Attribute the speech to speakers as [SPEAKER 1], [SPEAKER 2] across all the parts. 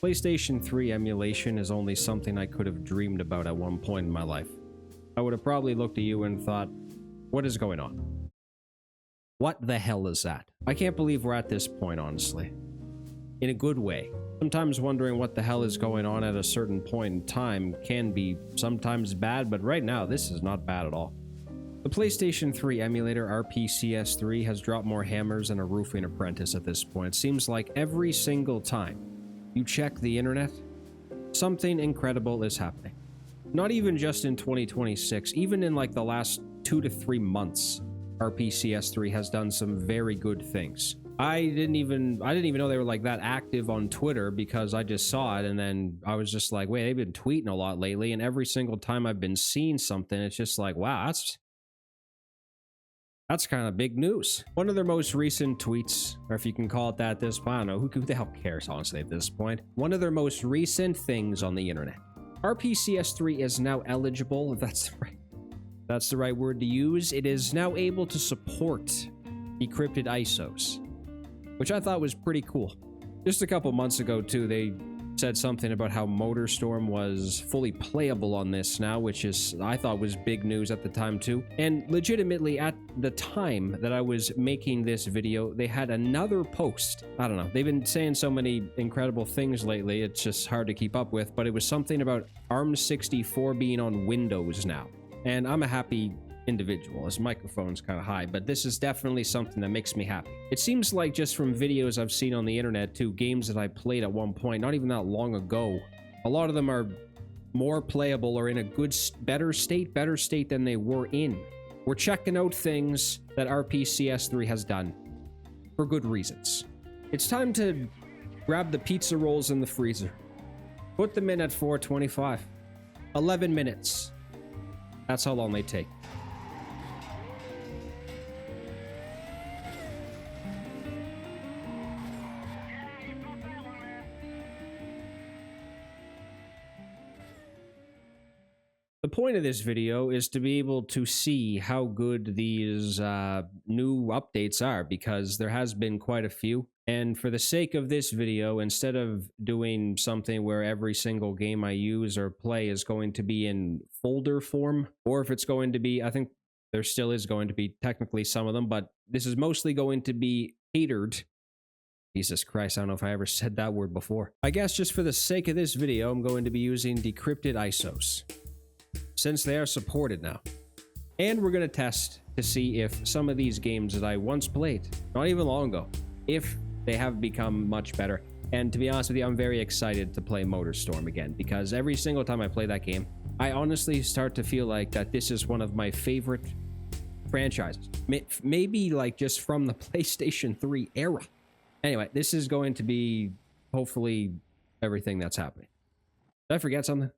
[SPEAKER 1] PlayStation 3 emulation is only something I could have dreamed about at one point in my life. I would have probably looked at you and thought, what is going on? What the hell is that? I can't believe we're at this point, honestly. In a good way. Sometimes wondering what the hell is going on at a certain point in time can be sometimes bad, but right now this is not bad at all. The PlayStation 3 Emulator RPCS3 has dropped more hammers than a roofing apprentice at this point. It seems like every single time you check the internet, something incredible is happening. Not even just in 2026, even in like the last 2 to 3 months, RPCS3 has done some very good things. I didn't even know they were like that active on Twitter because I just saw it and then I was just like, wait, they've been tweeting a lot lately, and every single time I've been seeing something, it's just like, wow, that's kind of big news. One of their most recent tweets, or if you can call it that at this point, I don't know, who the hell cares, honestly, at this point. One of their most recent things on the internet. RPCS3 is now eligible, if that's the right word to use. It is now able to support decrypted ISOs, which I thought was pretty cool. Just a couple months ago, too, they said something about how Motorstorm was fully playable on this now, which I thought was big news at the time, too. And legitimately, at the time that I was making this video, they had another post. I don't know. They've been saying so many incredible things lately, it's just hard to keep up with, but it was something about ARM64 being on Windows now. And I'm a happy individual. This microphone's kind of high, but this is definitely something that makes me happy. It seems like just from videos I've seen on the internet to games that I played at one point, not even that long ago, a lot of them are more playable or in a better state than they were in. We're checking out things that RPCS3 has done for good reasons. It's time to grab the pizza rolls in the freezer. Put them in at 425. 11 minutes. That's how long they take. The point of this video is to be able to see how good these new updates are, because there has been quite a few. And for the sake of this video, instead of doing something where every single game I use or play is going to be in folder form, or if it's going to be, I think there still is going to be technically some of them, but this is mostly going to be catered. Jesus Christ, I don't know if I ever said that word before. I guess just for the sake of this video, I'm going to be using decrypted ISOs, since they are supported now. And we're going to test to see if some of these games that I once played, not even long ago, if they have become much better. And to be honest with you, I'm very excited to play Motorstorm again, because every single time I play that game, I honestly start to feel like that this is one of my favorite franchises. Maybe like just from the PlayStation 3 era. Anyway, this is going to be hopefully everything that's happening. Did I forget something?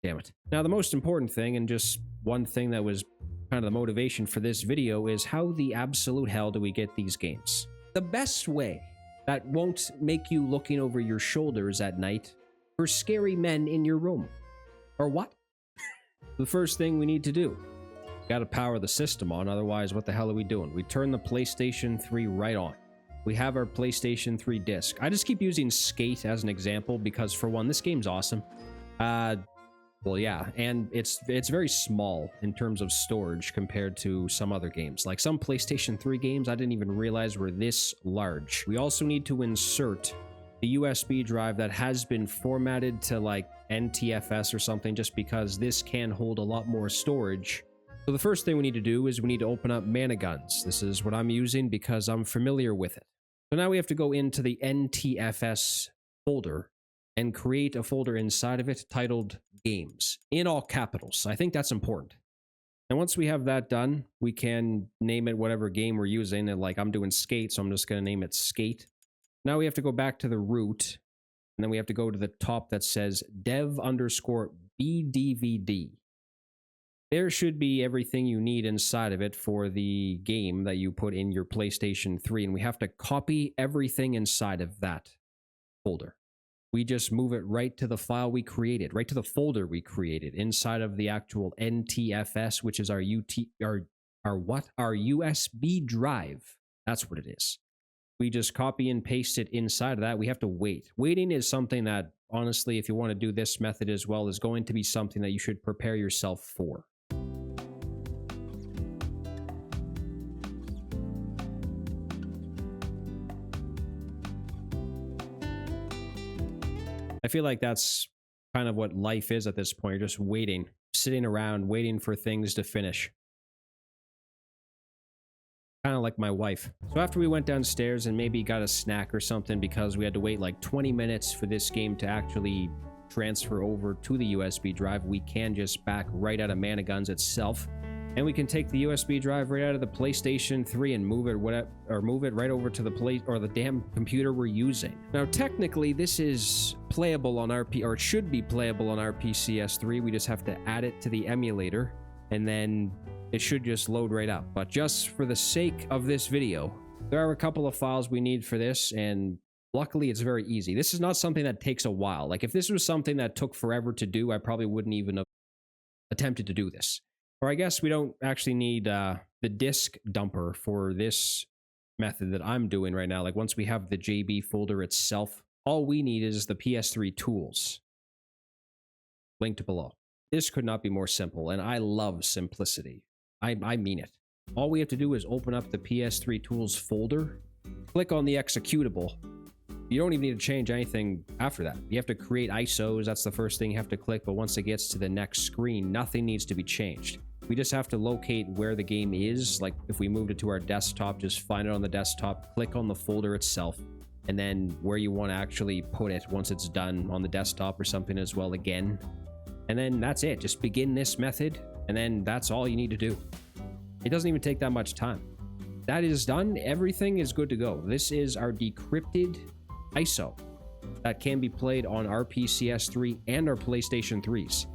[SPEAKER 1] Damn it. Now, the most important thing, and just one thing that was kind of the motivation for this video, is how the absolute hell do we get these games? The best way that won't make you looking over your shoulders at night for scary men in your room. Or what? The first thing we need to do, gotta power the system on, otherwise what the hell are we doing? We turn the PlayStation 3 right on. We have our PlayStation 3 disc. I just keep using Skate as an example because, for one, this game's awesome. Well, yeah, and it's very small in terms of storage compared to some other games. Like some PlayStation 3 games I didn't even realize were this large. We also need to insert the USB drive that has been formatted to like NTFS or something, just because this can hold a lot more storage. So the first thing we need to do is we need to open up Mana Guns. This is what I'm using because I'm familiar with it. So now we have to go into the NTFS folder and create a folder inside of it titled Games, in all capitals. I think that's important. And once we have that done, we can name it whatever game we're using. And like I'm doing Skate, so I'm just going to name it Skate. Now we have to go back to the root, and then we have to go to the top that says dev_bdvd. There should be everything you need inside of it for the game that you put in your PlayStation 3, and we have to copy everything inside of that folder. We just move it right to the file we created, right to the folder we created inside of the actual NTFS, which is our USB drive. That's what it is. we just copy and paste it inside of that. We have to wait. Waiting is something that, honestly, if you want to do this method as well, is going to be something that you should prepare yourself for. I feel like that's kind of what life is at this point. You're just waiting, sitting around, waiting for things to finish. Kind of like my wife. So after we went downstairs and maybe got a snack or something, because we had to wait like 20 minutes for this game to actually transfer over to the USB drive, we can just back right out of Mana Guns itself, and we can take the USB drive right out of the PlayStation 3 and move it right over to the the damn computer we're using. Now, technically, this is playable on it should be playable on RPCS3. We just have to add it to the emulator, and then it should just load right up. But just for the sake of this video, there are a couple of files we need for this, and luckily it's very easy. This is not something that takes a while. Like, if this was something that took forever to do, I probably wouldn't even have attempted to do this. Or I guess we don't actually need the disk dumper for this method that I'm doing right now. Like, once we have the JB folder itself, all we need is the PS3 tools. Linked below. This could not be more simple, and I love simplicity. I mean it. All we have to do is open up the PS3 tools folder, click on the executable. You don't even need to change anything after that. You have to create ISOs. That's the first thing you have to click. But once it gets to the next screen, nothing needs to be changed. We just have to locate where the game is. Like, if we moved it to our desktop, just find it on the desktop, click on the folder itself, and then where you want to actually put it once it's done on the desktop or something as well again. And then that's it. Just begin this method, and then that's all you need to do. It doesn't even take that much time. That is done. Everything is good to go. This is our decrypted ISO that can be played on RPCS3 and our PlayStation 3s.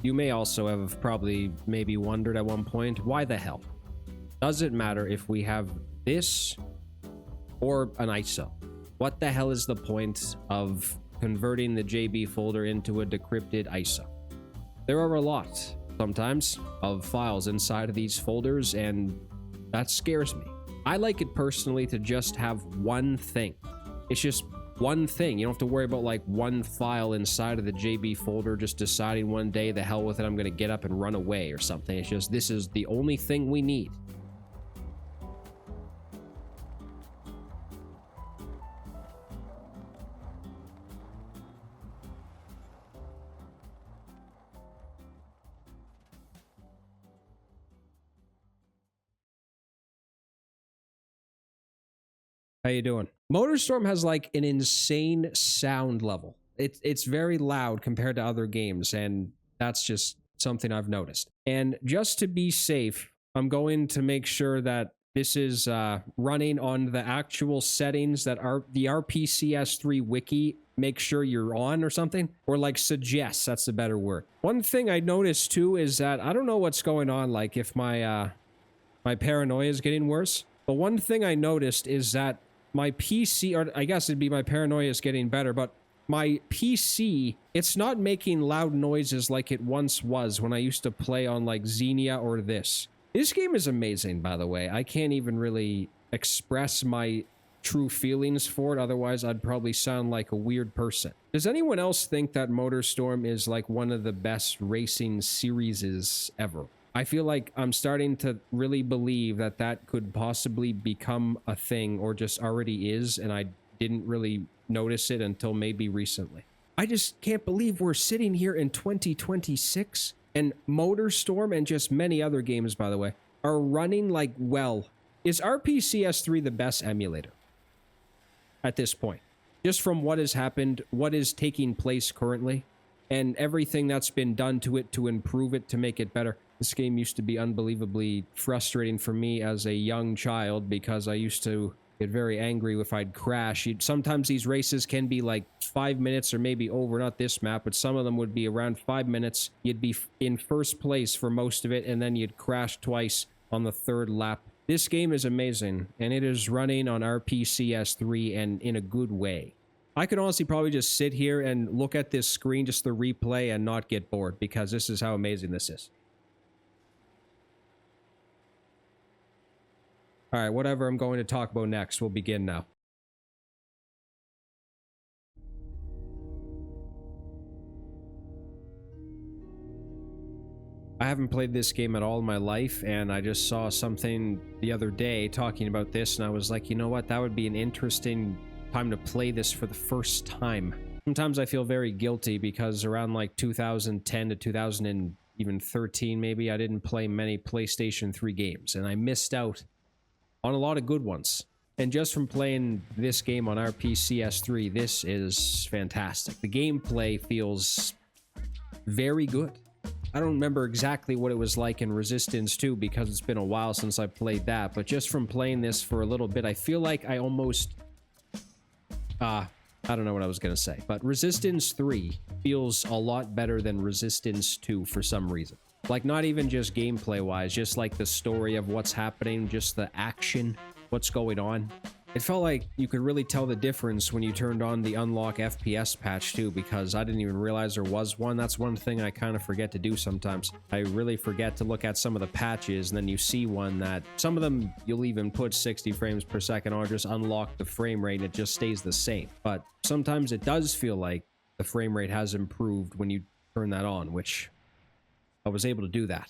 [SPEAKER 1] You may also have probably maybe wondered at one point, why the hell does it matter if we have this or an ISO? What the hell is the point of converting the JB folder into a decrypted ISO? There are a lot, sometimes, of files inside of these folders, and that scares me. I like it personally to just have one thing. It's just one thing. You don't have to worry about like one file inside of the JB folder just deciding one day, the hell with it, I'm going to get up and run away or something. It's just, this is the only thing we need. How you doing? Motorstorm has like an insane sound level. It's very loud compared to other games, and that's just something I've noticed. And just to be safe, I'm going to make sure that this is running on the actual settings that are the RPCS3 wiki. Make sure you're on or something, or like suggests, that's a better word. One thing I noticed too is that I don't know what's going on, like if my my paranoia is getting worse. But one thing I noticed is that my PC, or I guess it'd be my paranoia is getting better, but my PC, it's not making loud noises like it once was when I used to play on like Xenia or this. This game is amazing, by the way. I can't even really express my true feelings for it, otherwise I'd probably sound like a weird person. Does anyone else think that Motorstorm is like one of the best racing series ever? I feel like I'm starting to really believe that that could possibly become a thing, or just already is, and I didn't really notice it until maybe recently. I just can't believe we're sitting here in 2026 and Motorstorm, and just many other games, by the way, are running like well. Is RPCS3 the best emulator at this point? Just from what has happened, what is taking place currently, and everything that's been done to it to improve it, to make it better. This game used to be unbelievably frustrating for me as a young child, because I used to get very angry if I'd crash. Sometimes these races can be like 5 minutes or maybe over, not this map, but some of them would be around 5 minutes. You'd be in first place for most of it, and then you'd crash twice on the third lap. This game is amazing, and it is running on RPCS3 and in a good way. I could honestly probably just sit here and look at this screen, just the replay, and not get bored, because this is how amazing this is. All right, whatever I'm going to talk about next, we'll begin now. I haven't played this game at all in my life, and I just saw something the other day talking about this, and I was like, you know what, that would be an interesting time to play this for the first time. Sometimes I feel very guilty because around like 2010 to 2013 maybe, I didn't play many PlayStation 3 games, and I missed out on a lot of good ones. And just from playing this game on RPCS3, this is fantastic. The gameplay feels very good. I don't remember exactly what it was like in Resistance 2 because it's been a while since I played that, but just from playing this for a little bit, I feel like I almost... I don't know what I was going to say, but Resistance 3 feels a lot better than Resistance 2 for some reason. Like, not even just gameplay-wise, just like the story of what's happening, just the action, what's going on. It felt like you could really tell the difference when you turned on the Unlock FPS patch too, because I didn't even realize there was one. That's one thing I kind of forget to do sometimes. I really forget to look at some of the patches, and then you see one that some of them you'll even put 60 frames per second or just unlock the frame rate and it just stays the same. But sometimes it does feel like the frame rate has improved when you turn that on, which I was able to do that.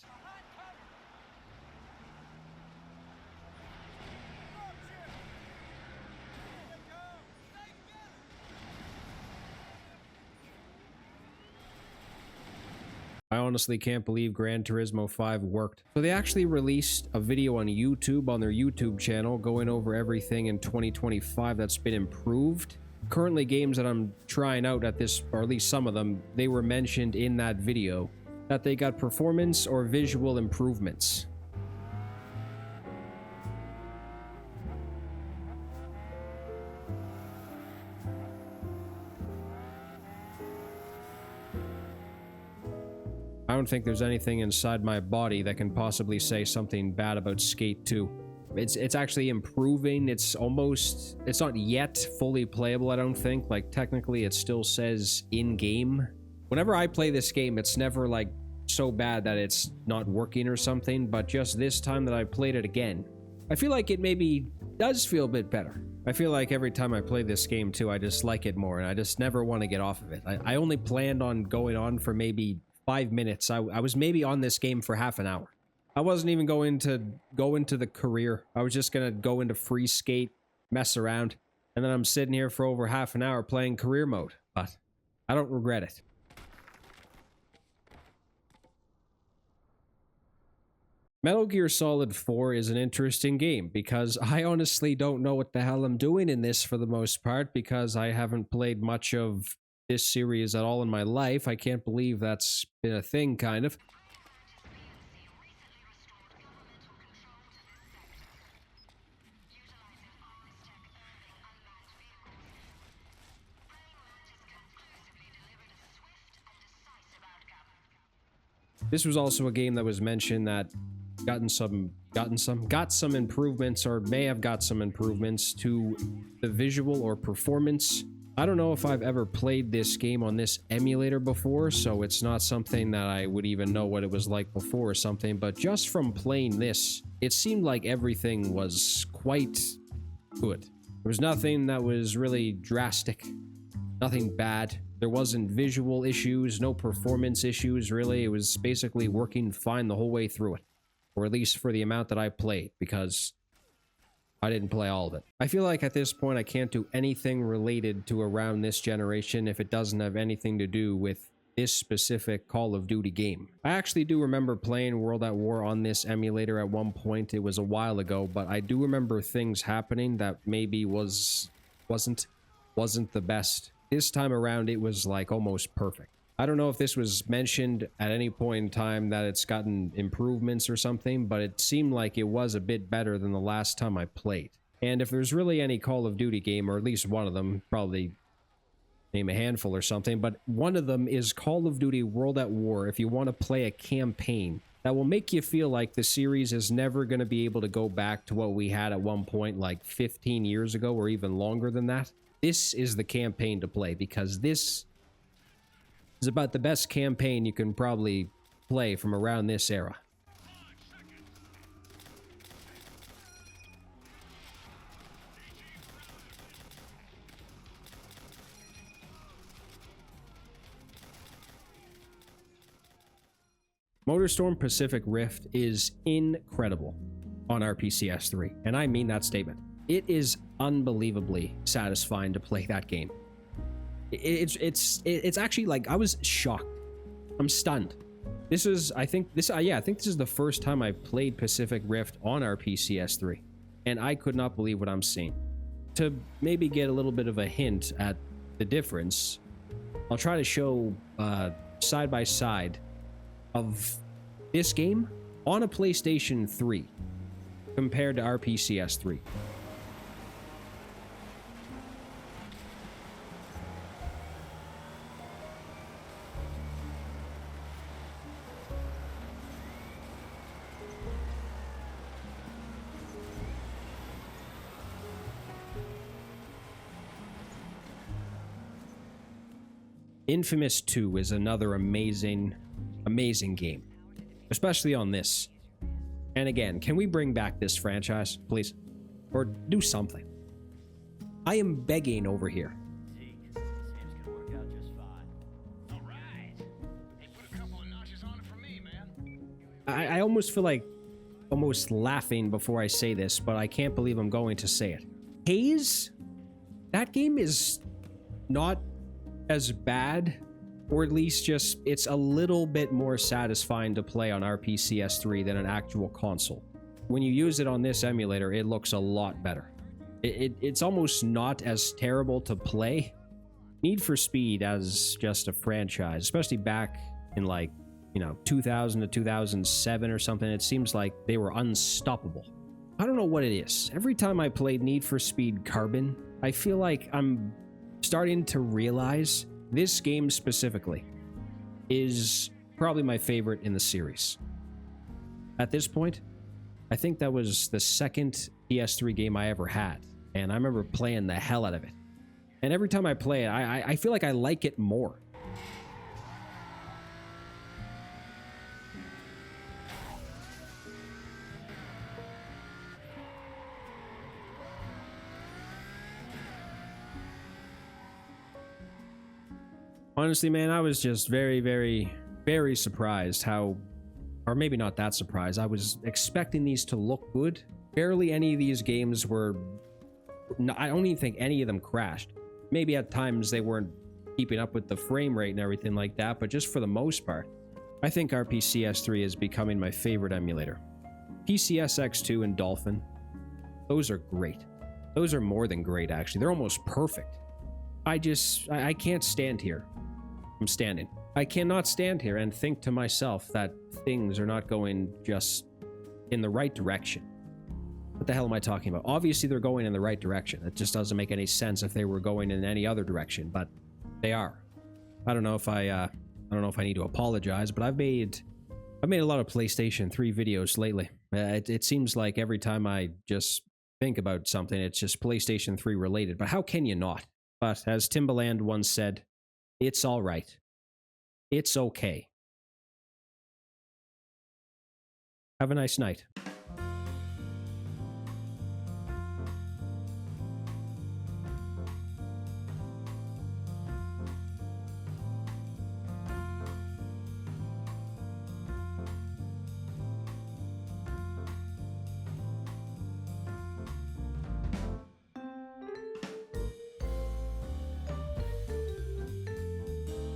[SPEAKER 1] I honestly can't believe Gran Turismo 5 worked. So they actually released a video on YouTube, on their YouTube channel, going over everything in 2025 that's been improved. Currently, games that I'm trying out at this, or at least some of them, they were mentioned in that video that they got performance or visual improvements. I don't think there's anything inside my body that can possibly say something bad about Skate 2. It's actually improving. It's not yet fully playable, I don't think. Like, technically it still says in-game. Whenever I play this game, it's never like so bad that it's not working or something, but just this time that I played it again, I feel like it maybe does feel a bit better. I feel like every time I play this game too, I just like it more, and I just never want to get off of it. I only planned on going on for maybe 5 minutes. I was maybe on this game for half an hour. I wasn't even going to go into the career. I was just gonna go into free skate, mess around, and then I'm sitting here for over half an hour playing career mode. But I don't regret it. Metal Gear Solid 4 is an interesting game because I honestly don't know what the hell I'm doing in this for the most part, because I haven't played much of this series at all in my life. I can't believe that's been a thing, kind of. This was also a game that was mentioned that got some improvements, or may have got some improvements to the visual or performance. I don't know if I've ever played this game on this emulator before, so it's not something that I would even know what it was like before or something, but just from playing this, it seemed like everything was quite good. There was nothing that was really drastic, nothing bad. There wasn't visual issues, no performance issues, really. It was basically working fine the whole way through it. Or at least for the amount that I played, because I didn't play all of it. I feel like at this point I can't do anything related to around this generation if it doesn't have anything to do with this specific Call of Duty game. I actually do remember playing World at War on this emulator at one point. It was a while ago, but I do remember things happening that maybe wasn't the best. This time around, it was like almost perfect. I don't know if this was mentioned at any point in time that it's gotten improvements or something, but it seemed like it was a bit better than the last time I played. And if there's really any Call of Duty game, or at least one of them, probably name a handful or something, but one of them is Call of Duty World at War. If you want to play a campaign that will make you feel like the series is never going to be able to go back to what we had at one point like 15 years ago or even longer than that, this is the campaign to play, because this is about the best campaign you can probably play from around this era. Motorstorm Pacific Rift is incredible on RPCS3, and I mean that statement. It is unbelievably satisfying to play that game. It's actually like, I was shocked. I'm stunned. This is, I think this is the first time I played Pacific Rift on RPCS3, and I could not believe what I'm seeing. To maybe get a little bit of a hint at the difference, I'll try to show side by side of this game on a PlayStation 3 compared to RPCS3. Infamous 2 is another amazing game, especially on this. And again, can we bring back this franchise, please? Or do something. I am begging over here. I almost feel like almost laughing before I say this, but I can't believe I'm going to say it. Haze? That game is not as bad, or at least just it's a little bit more satisfying to play on RPCS3 than an actual console. When you use it on this emulator, it looks a lot better. It's almost not as terrible to play. Need for Speed as just a franchise, especially back in like, 2000 to 2007 or something, it seems like they were unstoppable. I don't know what it is. Every time I played Need for Speed Carbon, I feel like I'm starting to realize this game specifically is probably my favorite in the series. At this point, I think that was the second PS3 game I ever had, and I remember playing the hell out of it. And every time I play it, I feel like I like it more. Honestly, man, I was just very, very, very surprised how, or maybe not that surprised, I was expecting these to look good. Barely any of these games were, I don't even think any of them crashed. Maybe at times they weren't keeping up with the frame rate and everything like that, but just for the most part, I think RPCS3 is becoming my favorite emulator. PCSX2 and Dolphin, those are great. Those are more than great, actually. They're almost perfect. I can't stand here. I'm standing. I cannot stand here and think to myself that things are not going just in the right direction. What the hell am I talking about? Obviously, they're going in the right direction. It just doesn't make any sense if they were going in any other direction, but they are. I don't know if I need to apologize, but I've made a lot of PlayStation 3 videos lately. It seems like every time I just think about something, it's just PlayStation 3 related. But how can you not? But as Timbaland once said, it's all right. It's okay. Have a nice night.